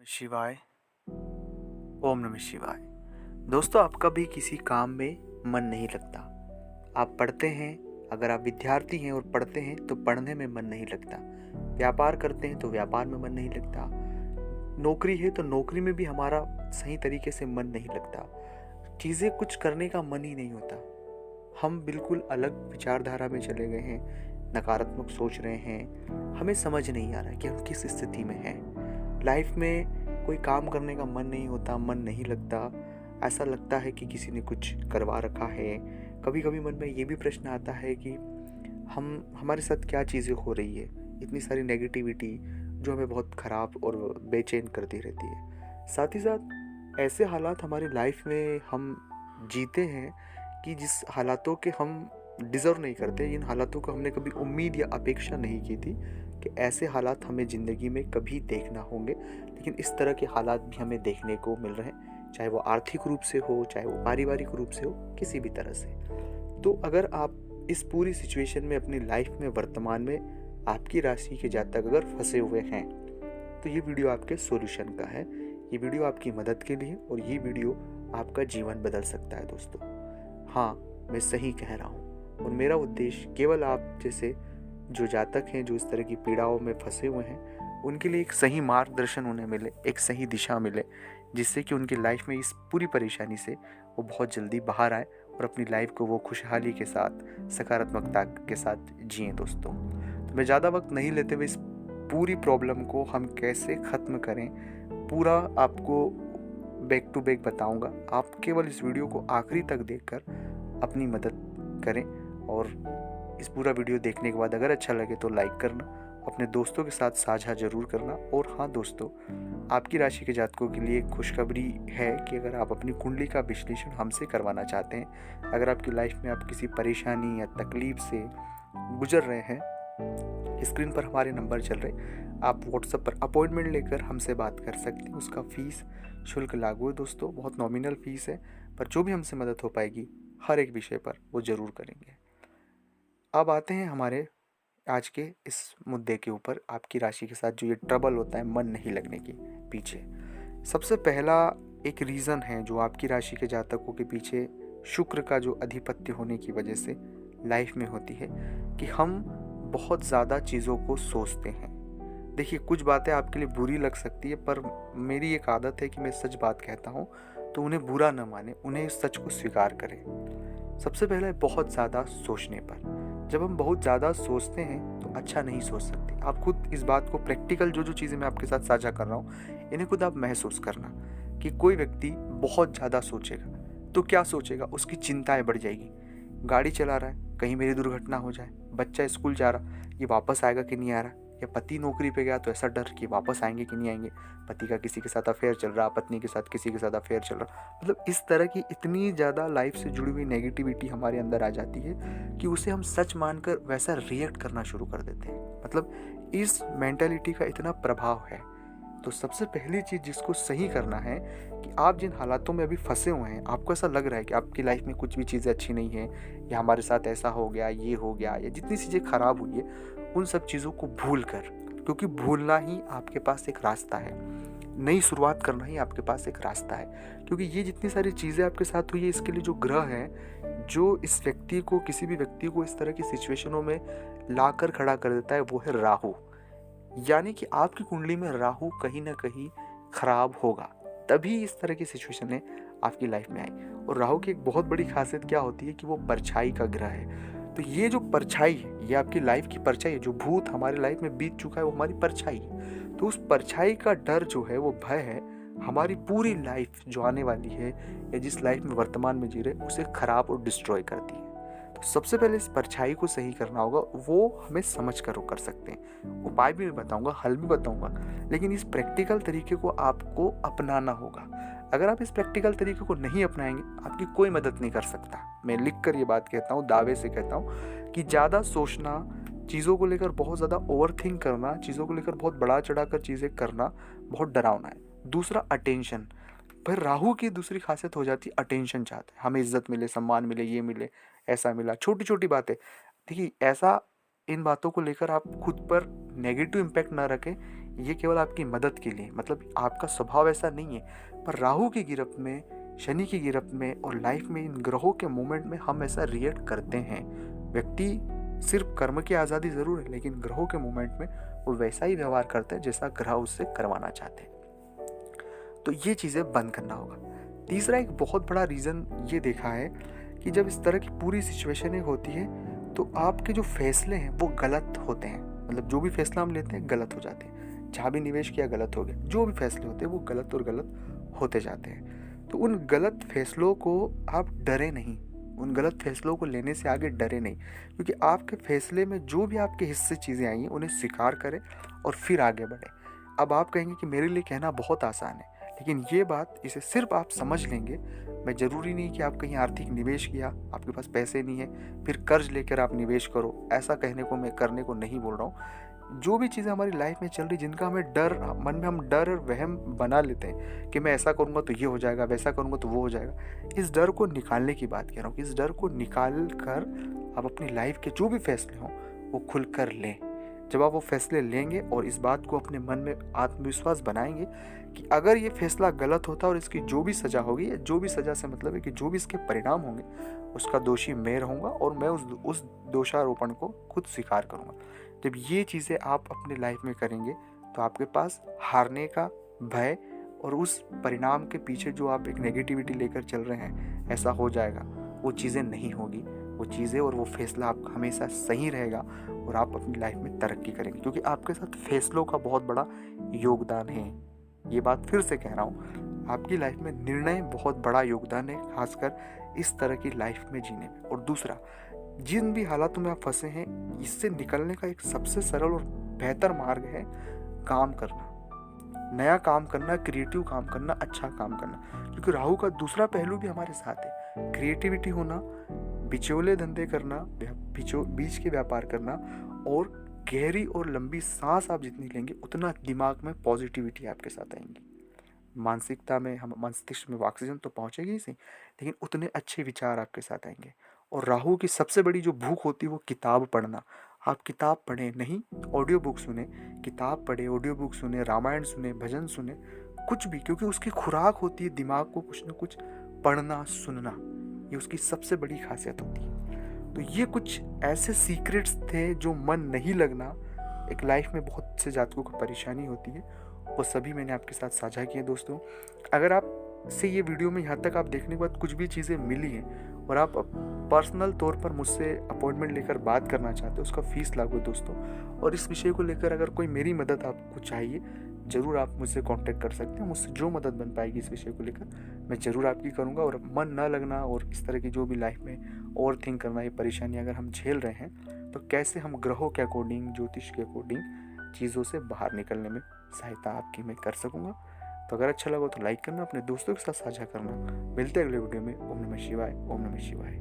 शिवाय। ओम नमः शिवाय। दोस्तों, आपका भी किसी काम में मन नहीं लगता। आप पढ़ते हैं, अगर आप विद्यार्थी हैं और पढ़ते हैं तो पढ़ने में मन नहीं लगता। व्यापार करते हैं तो व्यापार में मन नहीं लगता। नौकरी है तो नौकरी में भी हमारा सही तरीके से मन नहीं लगता। चीज़ें कुछ करने का मन ही नहीं होता। हम बिल्कुल अलग विचारधारा में चले गए हैं, नकारात्मक सोच रहे हैं। हमें समझ नहीं आ रहा है कि हम किस स्थिति में हैं। लाइफ में कोई काम करने का मन नहीं होता, मन नहीं लगता। ऐसा लगता है कि किसी ने कुछ करवा रखा है। कभी कभी मन में ये भी प्रश्न आता है कि हमारे साथ क्या चीज़ें हो रही है। इतनी सारी नेगेटिविटी जो हमें बहुत ख़राब और बेचैन करती रहती है। साथ ही साथ ऐसे हालात हमारी लाइफ में हम जीते हैं कि जिस हालातों के हम डिज़र्व नहीं करते। इन हालातों को हमने कभी उम्मीद या अपेक्षा नहीं की थी कि ऐसे हालात हमें ज़िंदगी में कभी देखना होंगे, लेकिन इस तरह के हालात भी हमें देखने को मिल रहे हैं, चाहे वो आर्थिक रूप से हो, चाहे वो पारिवारिक रूप से हो, किसी भी तरह से। तो अगर आप इस पूरी सिचुएशन में अपनी लाइफ में वर्तमान में आपकी राशि के जातक अगर फंसे हुए हैं, तो ये वीडियो आपके सॉल्यूशन का है। ये वीडियो आपकी मदद के लिए और ये वीडियो आपका जीवन बदल सकता है दोस्तों। हाँ, मैं सही कह रहा हूँ और मेरा उद्देश्य केवल आप जैसे जो जातक हैं, जो इस तरह की पीड़ाओं में फंसे हुए हैं, उनके लिए एक सही मार्गदर्शन उन्हें मिले, एक सही दिशा मिले, जिससे कि उनकी लाइफ में इस पूरी परेशानी से वो बहुत जल्दी बाहर आए और अपनी लाइफ को वो खुशहाली के साथ, सकारात्मकता के साथ जिएँ दोस्तों। तो मैं ज़्यादा वक्त नहीं लेते हुए इस पूरी प्रॉब्लम को हम कैसे ख़त्म करें, पूरा आपको बैक टू बैक बताऊंगा। आप केवल इस वीडियो को आखिरी तक देखकर अपनी मदद करें और इस पूरा वीडियो देखने के बाद अगर अच्छा लगे तो लाइक करना, अपने दोस्तों के साथ साझा ज़रूर करना। और हाँ दोस्तों, आपकी राशि के जातकों के लिए खुशखबरी है कि अगर आप अपनी कुंडली का विश्लेषण हमसे करवाना चाहते हैं, अगर आपकी लाइफ में आप किसी परेशानी या तकलीफ से गुजर रहे हैं, स्क्रीन पर हमारे नंबर चल रहे, आप व्हाट्सएप पर अपॉइंटमेंट लेकर हमसे बात कर सकते हैं। उसका फ़ीस शुल्क लागू है दोस्तों, बहुत नॉमिनल फ़ीस है, पर जो भी हमसे मदद हो पाएगी हर एक विषय पर वो ज़रूर करेंगे। अब आते हैं हमारे आज के इस मुद्दे के ऊपर, आपकी राशि के साथ जो ये ट्रबल होता है मन नहीं लगने के पीछे। सबसे पहला एक रीज़न है जो आपकी राशि के जातकों के पीछे शुक्र का जो अधिपत्य होने की वजह से लाइफ में होती है कि हम बहुत ज़्यादा चीज़ों को सोचते हैं। देखिए, कुछ बातें आपके लिए बुरी लग सकती है, पर मेरी एक आदत है कि मैं सच बात कहता हूँ तो उन्हें बुरा न माने, उन्हें इस सच को स्वीकार करें। सबसे पहले बहुत ज़्यादा सोचने पर, जब हम बहुत ज़्यादा सोचते हैं तो अच्छा नहीं सोच सकते। आप खुद इस बात को प्रैक्टिकल जो चीज़ें मैं आपके साथ साझा कर रहा हूँ, इन्हें खुद आप महसूस करना कि कोई व्यक्ति बहुत ज़्यादा सोचेगा तो क्या सोचेगा, उसकी चिंताएं बढ़ जाएगी। गाड़ी चला रहा है, कहीं मेरी दुर्घटना हो जाए, बच्चा स्कूल जा रहा, ये वापस आएगा कि नहीं आ रहा, या पति नौकरी पे गया तो ऐसा डर कि वापस आएंगे कि नहीं आएंगे, पति का किसी के साथ अफेयर चल रहा, पत्नी के साथ किसी के साथ अफेयर चल रहा। मतलब इस तरह की इतनी ज़्यादा लाइफ से जुड़ी हुई नेगेटिविटी हमारे अंदर आ जाती है कि उसे हम सच मानकर वैसा रिएक्ट करना शुरू कर देते हैं। मतलब इस मेंटालिटी का इतना प्रभाव है। तो सबसे पहली चीज़ जिसको सही करना है कि आप जिन हालातों में अभी फंसे हुए हैं, आपको ऐसा लग रहा है कि आपकी लाइफ में कुछ भी चीज़ें अच्छी नहीं है, या हमारे साथ ऐसा हो गया, ये हो गया, या जितनी चीज़ें खराब हुई है, उन सब चीज़ों को भूल कर, क्योंकि भूलना ही आपके पास एक रास्ता है, नई शुरुआत करना ही आपके पास एक रास्ता है। क्योंकि ये जितनी सारी चीज़ें आपके साथ हुई है, इसके लिए जो ग्रह है जो इस व्यक्ति को, किसी भी व्यक्ति को इस तरह की सिचुएशनों में लाकर खड़ा कर देता है, वो है राहु। यानी कि आपकी कुंडली में राहु कहीं ना कहीं खराब होगा, तभी इस तरह की सिचुएशन आपकी लाइफ में आई। और राहु की एक बहुत बड़ी खासियत क्या होती है कि वो परछाई का ग्रह है। तो ये जो परछाई है, ये आपकी लाइफ की परछाई है। जो भूत हमारे लाइफ में बीत चुका है वो हमारी परछाई है। तो उस परछाई का डर जो है, वो भय है, हमारी पूरी लाइफ जो आने वाली है या जिस लाइफ में वर्तमान में जी रहे, उसे खराब और डिस्ट्रॉय करती है। तो सबसे पहले इस परछाई को सही करना होगा, वो हमें समझ कर वो कर सकते हैं। उपाय भी मैं बताऊंगा, हल भी बताऊंगा, लेकिन इस प्रैक्टिकल तरीके को आपको अपनाना होगा। अगर आप इस प्रैक्टिकल तरीके को नहीं अपनाएंगे, आपकी कोई मदद नहीं कर सकता। मैं लिख कर ये बात कहता हूँ, दावे से कहता हूँ कि ज़्यादा सोचना, चीज़ों को लेकर बहुत ज़्यादा ओवरथिंक करना, चीज़ों को लेकर बहुत बढ़ा चढ़ा कर चीज़ें करना बहुत डरावना है। दूसरा, अटेंशन। फिर राहु की दूसरी खासियत हो जाती है अटेंशन चाहते हैं, हमें इज्जत मिले, सम्मान मिले, ये मिले, ऐसा मिला, छोटी छोटी बातें। देखिए, ऐसा इन बातों को लेकर आप खुद पर नेगेटिव इम्पैक्ट ना रखें, ये केवल आपकी मदद के लिए, मतलब आपका स्वभाव ऐसा नहीं है, पर राहु की गिरफ्त में, शनि की गिरफ्त में और लाइफ में इन ग्रहों के मूवमेंट में हम ऐसा रिएक्ट करते हैं। व्यक्ति सिर्फ कर्म की आज़ादी ज़रूर है, लेकिन ग्रहों के मूवमेंट में वो वैसा ही व्यवहार करते हैं जैसा ग्रह उससे करवाना चाहते हैं। तो ये चीज़ें बंद करना होगा। तीसरा एक बहुत बड़ा रीज़न ये देखा है कि जब इस तरह की पूरी सिचुएशनें होती है तो आपके जो फैसले हैं वो गलत होते हैं। मतलब जो भी फैसला हम लेते हैं गलत हो जाते हैं। जहाँ भी निवेश किया गलत हो गया। जो भी फैसले होते हैं वो गलत और गलत होते जाते हैं। तो उन गलत फैसलों को आप डरे नहीं, उन गलत फैसलों को लेने से आगे डरे नहीं, क्योंकि आपके फैसले में जो भी आपके हिस्से चीज़ें आई हैं उन्हें स्वीकार करें और फिर आगे बढ़ें। अब आप कहेंगे कि मेरे लिए कहना बहुत आसान है, लेकिन ये बात, इसे सिर्फ आप समझ लेंगे। मैं ज़रूरी नहीं कि आप कहीं आर्थिक निवेश किया, आपके पास पैसे नहीं है, फिर कर्ज लेकर आप निवेश करो, ऐसा कहने को मैं करने को नहीं बोल रहा हूँ। जो भी चीज़ें हमारी लाइफ में चल रही, जिनका हमें डर, मन में हम डर और वहम बना लेते हैं कि मैं ऐसा करूँगा तो ये हो जाएगा, वैसा करूँगा तो वो हो जाएगा, इस डर को निकालने की बात कह रहा हूँ कि इस डर को निकाल कर आप अपनी लाइफ के जो भी फैसले हों वो खुल कर लें। जब आप वो फैसले लेंगे और इस बात को अपने मन में आत्मविश्वास बनाएंगे कि अगर ये फैसला गलत होता और इसकी जो भी सज़ा होगी, या जो भी सज़ा से मतलब है कि जो भी इसके परिणाम होंगे, उसका दोषी मैं रहूँगा और मैं उस दोषारोपण को खुद स्वीकार करूँगा। जब ये चीज़ें आप अपने लाइफ में करेंगे तो आपके पास हारने का भय और उस परिणाम के पीछे जो आप एक नेगेटिविटी लेकर चल रहे हैं, ऐसा हो जाएगा, वो चीज़ें नहीं होगी। वो चीज़ें और वो फैसला आप हमेशा सही रहेगा और आप अपनी लाइफ में तरक्की करेंगे, क्योंकि आपके साथ फैसलों का बहुत बड़ा योगदान है। ये बात फिर से कह रहा हूँ, आपकी लाइफ में निर्णय बहुत बड़ा योगदान है, खासकर इस तरह की लाइफ में जीने में। और दूसरा, जिन भी हालातों में आप फंसे हैं, इससे निकलने का एक सबसे सरल और बेहतर मार्ग है काम करना, नया काम करना, क्रिएटिव काम करना, अच्छा काम करना। क्योंकि राहु का दूसरा पहलू भी हमारे साथ है, क्रिएटिविटी होना, बिचौले धंधे करना, बीच के व्यापार करना, और गहरी और लंबी सांस आप जितनी लेंगे उतना दिमाग में पॉजिटिविटी आपके साथ आएंगी। मानसिकता में, हम मस्तिष्क में ऑक्सीजन तो पहुंचेगी ही सही, लेकिन उतने अच्छे विचार आपके साथ आएंगे। और राहु की सबसे बड़ी जो भूख होती है वो किताब पढ़ना। आप किताब पढ़ें, नहीं ऑडियो बुक सुने, किताब पढ़े, ऑडियो बुक सुने, रामायण सुने, भजन सुने, कुछ भी, क्योंकि उसकी खुराक होती है दिमाग को कुछ ना कुछ पढ़ना, सुनना। ये उसकी सबसे बड़ी खासियत होती है। तो ये कुछ ऐसे सीक्रेट्स थे जो मन नहीं लगना, एक लाइफ में बहुत से जातकों को परेशानी होती है, वो सभी मैंने आपके साथ साझा किए दोस्तों। अगर आप से ये वीडियो में यहाँ तक आप देखने के बाद कुछ भी चीज़ें मिली हैं और आप पर्सनल तौर पर मुझसे अपॉइंटमेंट लेकर बात करना चाहते हो, उसका फीस लागू है दोस्तों। और इस विषय को लेकर अगर कोई मेरी मदद आपको चाहिए, ज़रूर आप मुझसे कांटेक्ट कर सकते हैं। मुझसे जो मदद बन पाएगी इस विषय को लेकर मैं ज़रूर आपकी करूँगा। और मन ना लगना और इस तरह की जो भी लाइफ में ओवर थिंक करना, ये परेशानी अगर हम झेल रहे हैं, तो कैसे हम ग्रहों के अकॉर्डिंग, ज्योतिष के अकॉर्डिंग चीज़ों से बाहर निकलने में सहायता आपकी मैं कर सकूँगा। तो अगर अच्छा लगा तो लाइक करना, अपने दोस्तों के साथ साझा करना। मिलते हैं अगले वीडियो में। ओम नमः शिवाय, ओम नमः शिवाय।